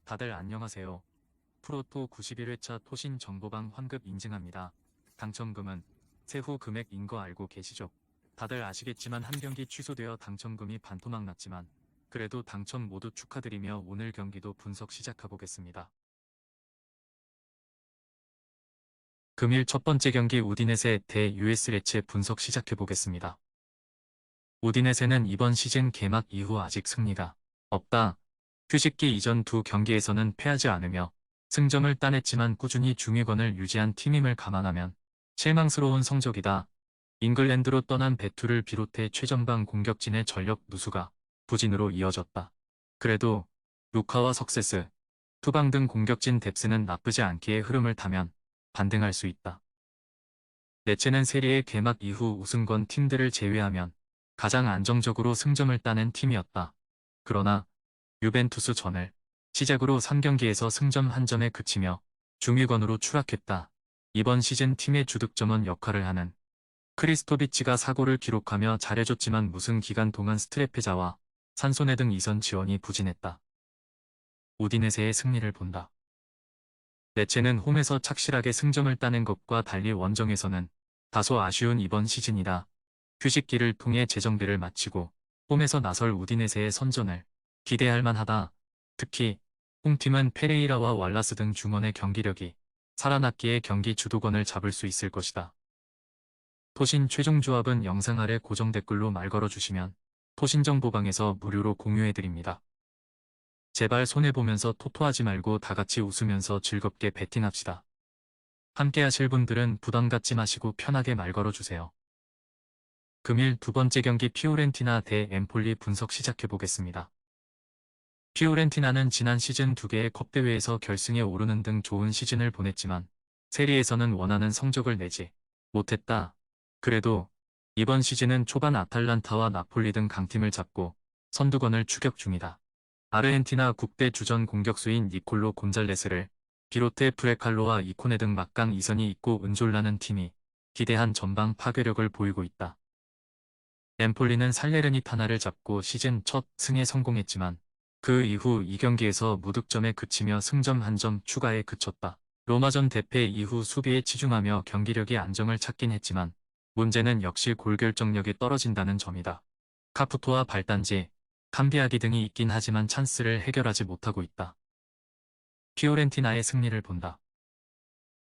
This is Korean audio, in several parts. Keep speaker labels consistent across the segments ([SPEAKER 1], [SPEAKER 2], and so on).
[SPEAKER 1] 다들 안녕하세요. 프로토 91회차 토신 정보방 환급 인증합니다. 당첨금은 세후 금액인 거 알고 계시죠? 다들 아시겠지만 한 경기 취소되어 당첨금이 반토막 났지만 그래도 당첨 모두 축하드리며 오늘 경기도 분석 시작해보겠습니다. 금일 첫 번째 경기 우디네세 대 US 레츠 분석 시작해보겠습니다. 우디네세는 이번 시즌 개막 이후 아직 승리가 없다. 휴식기 이전 두 경기에서는 패하지 않으며 승점을 따냈지만 꾸준히 중위권을 유지한 팀임을 감안하면 실망스러운 성적이다. 잉글랜드로 떠난 베투를 비롯해 최전방 공격진의 전력 누수가 부진으로 이어졌다. 그래도 루카와 석세스, 투방 등 공격진 뎁스는 나쁘지 않기에 흐름을 타면 반등할 수 있다. 레츠는 세리에 개막 이후 우승권 팀들을 제외하면 가장 안정적으로 승점을 따낸 팀이었다. 그러나 유벤투스 전을 시작으로 3경기에서 승점 1점에 그치며 중위권으로 추락했다. 이번 시즌 팀의 주득점원 역할을 하는 크리스토비치가 사고를 기록하며 잘해줬지만 무승 기간 동안 스트레페자와 산소네 등 이선 지원이 부진했다. 우디네세의 승리를 본다. 레체는 홈에서 착실하게 승점을 따낸 것과 달리 원정에서는 다소 아쉬운 이번 시즌이다. 휴식기를 통해 재정비를 마치고 홈에서 나설 우디네세의 선전을 기대할 만하다. 특히 홈팀은 페레이라와 왈라스 등 중원의 경기력이 살아났기에 경기 주도권을 잡을 수 있을 것이다. 토신 최종 조합은 영상 아래 고정 댓글로 말 걸어주시면 토신정보방에서 무료로 공유해드립니다. 제발 손해보면서 토토하지 말고 다같이 웃으면서 즐겁게 베팅합시다. 함께 하실 분들은 부담 갖지 마시고 편하게 말 걸어주세요. 금일 두 번째 경기 피오렌티나 대 엠폴리 분석 시작해보겠습니다. 피오렌티나는 지난 시즌 2개의 컵대회에서 결승에 오르는 등 좋은 시즌을 보냈지만 세리에서는 원하는 성적을 내지 못했다. 그래도 이번 시즌은 초반 아탈란타와 나폴리 등 강팀을 잡고 선두권을 추격 중이다. 아르헨티나 국대 주전 공격수인 니콜로 곤잘레스를 비롯해 브레칼로와 이코네 등 막강 이선이 있고 은졸라는 팀이 기대한 전방 파괴력을 보이고 있다. 엠폴리는 살레르니타나를 잡고 시즌 첫 승에 성공했지만 그 이후 2경기에서 무득점에 그치며 승점 1점 추가에 그쳤다. 로마전 대패 이후 수비에 치중하며 경기력이 안정을 찾긴 했지만 문제는 역시 골결정력이 떨어진다는 점이다. 카푸토와 발단지, 캄비아기 등이 있긴 하지만 찬스를 해결하지 못하고 있다. 피오렌티나의 승리를 본다.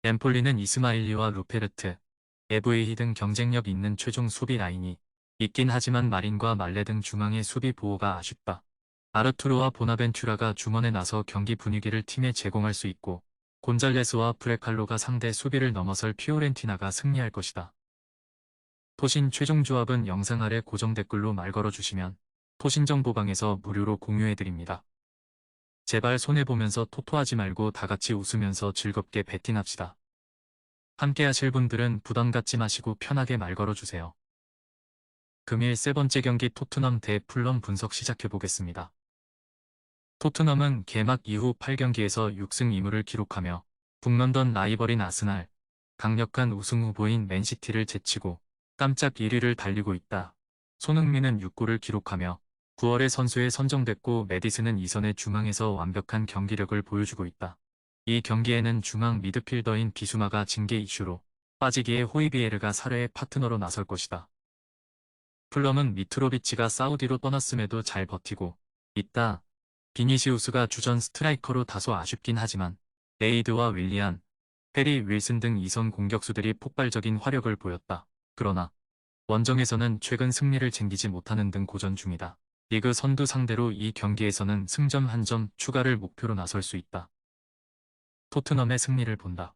[SPEAKER 1] 엠폴리는 이스마일리와 루페르트, 에브에히 등 경쟁력 있는 최종 수비 라인이 있긴 하지만 마린과 말레 등 중앙의 수비 보호가 아쉽다. 아르투로와 보나벤투라가 중원에 나서 경기 분위기를 팀에 제공할 수 있고 곤잘레스와 브레칼로가 상대 수비를 넘어설 피오렌티나가 승리할 것이다. 토신 최종 조합은 영상 아래 고정 댓글로 말 걸어주시면 토신정보방에서 무료로 공유해드립니다. 제발 손해보면서 토토하지 말고 다같이 웃으면서 즐겁게 베팅합시다. 함께 하실 분들은 부담 갖지 마시고 편하게 말 걸어주세요. 금일 세 번째 경기 토트넘 대 풀럼 분석 시작해보겠습니다. 토트넘은 개막 이후 8경기에서 6승 2무를 기록하며 북런던 라이벌인 아스날, 강력한 우승 후보인 맨시티를 제치고 깜짝 1위를 달리고 있다. 손흥민은 6골을 기록하며 9월에 선수에 선정됐고 메디슨은 이선의 중앙에서 완벽한 경기력을 보여주고 있다. 이 경기에는 중앙 미드필더인 비수마가 징계 이슈로 빠지기에 호이비에르가 사례의 파트너로 나설 것이다. 풀럼은 미트로비치가 사우디로 떠났음에도 잘 버티고 있다. 비니시우스가 주전 스트라이커로 다소 아쉽긴 하지만 레이드와 윌리안, 페리 윌슨 등 이선 공격수들이 폭발적인 화력을 보였다. 그러나 원정에서는 최근 승리를 챙기지 못하는 등 고전 중이다. 리그 선두 상대로 이 경기에서는 승점 1점 추가를 목표로 나설 수 있다. 토트넘의 승리를 본다.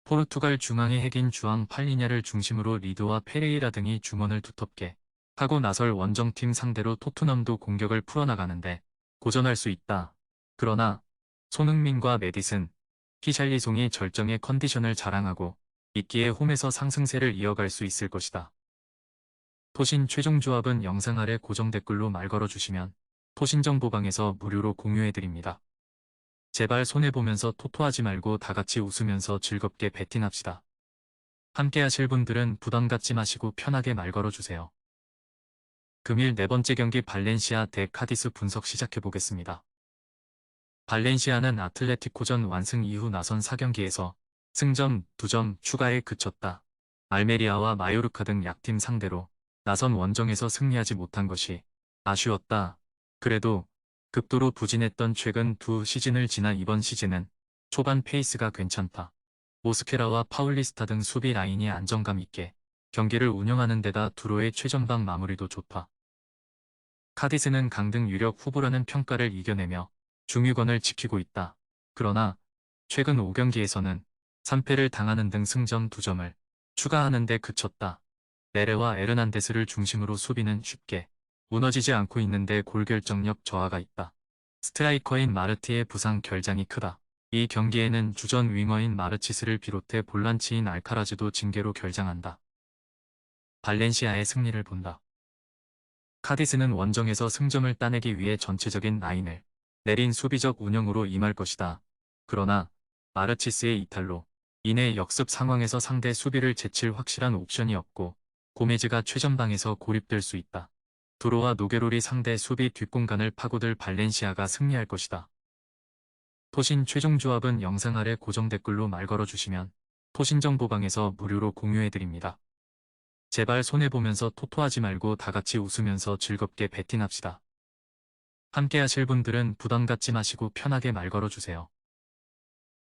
[SPEAKER 1] 포르투갈 중앙의 핵인 주앙 팔리냐를 중심으로 리드와 페레이라 등이 중원을 두텁게 하고 나설 원정팀 상대로 토트넘도 공격을 풀어나가는데 고전할 수 있다. 그러나 손흥민과 메디슨, 히샬리송이 절정의 컨디션을 자랑하고 있기에 홈에서 상승세를 이어갈 수 있을 것이다. 토신 최종 조합은 영상 아래 고정 댓글로 말 걸어주시면 토신정보방에서 무료로 공유해드립니다. 제발 손해보면서 토토하지 말고 다같이 웃으면서 즐겁게 베팅합시다. 함께 하실 분들은 부담 갖지 마시고 편하게 말 걸어주세요. 금일 네 번째 경기 발렌시아 대 카디스 분석 시작해보겠습니다. 발렌시아는 아틀레티코전 완승 이후 나선 4경기에서 승점 2점 추가에 그쳤다. 알메리아와 마요르카 등 약팀 상대로 나선 원정에서 승리하지 못한 것이 아쉬웠다. 그래도 극도로 부진했던 최근 두 시즌을 지난 이번 시즌은 초반 페이스가 괜찮다. 모스케라와 파울리스타 등 수비 라인이 안정감 있게 경기를 운영하는 데다 두로의 최전방 마무리도 좋다. 카디스는 강등 유력 후보라는 평가를 이겨내며 중위권을 지키고 있다. 그러나 최근 5경기에서는 3패를 당하는 등 승점 2점을 추가하는 데 그쳤다. 네레와 에르난데스를 중심으로 수비는 쉽게 무너지지 않고 있는데 골결정력 저하가 있다. 스트라이커인 마르티의 부상 결장이 크다. 이 경기에는 주전 윙어인 마르치스를 비롯해 볼란치인 알카라즈도 징계로 결장한다. 발렌시아의 승리를 본다. 카디스는 원정에서 승점을 따내기 위해 전체적인 라인을 내린 수비적 운영으로 임할 것이다. 그러나 마르치스의 이탈로 인해 역습 상황에서 상대 수비를 제칠 확실한 옵션이 없고 고메즈가 최전방에서 고립될 수 있다. 두로와 노게롤이 상대 수비 뒷공간을 파고들 발렌시아가 승리할 것이다. 토신 최종 조합은 영상 아래 고정 댓글로 말 걸어주시면 토신정보방에서 무료로 공유해드립니다. 제발 손해보면서 토토하지 말고 다같이 웃으면서 즐겁게 베팅합시다. 함께 하실 분들은 부담 갖지 마시고 편하게 말 걸어주세요.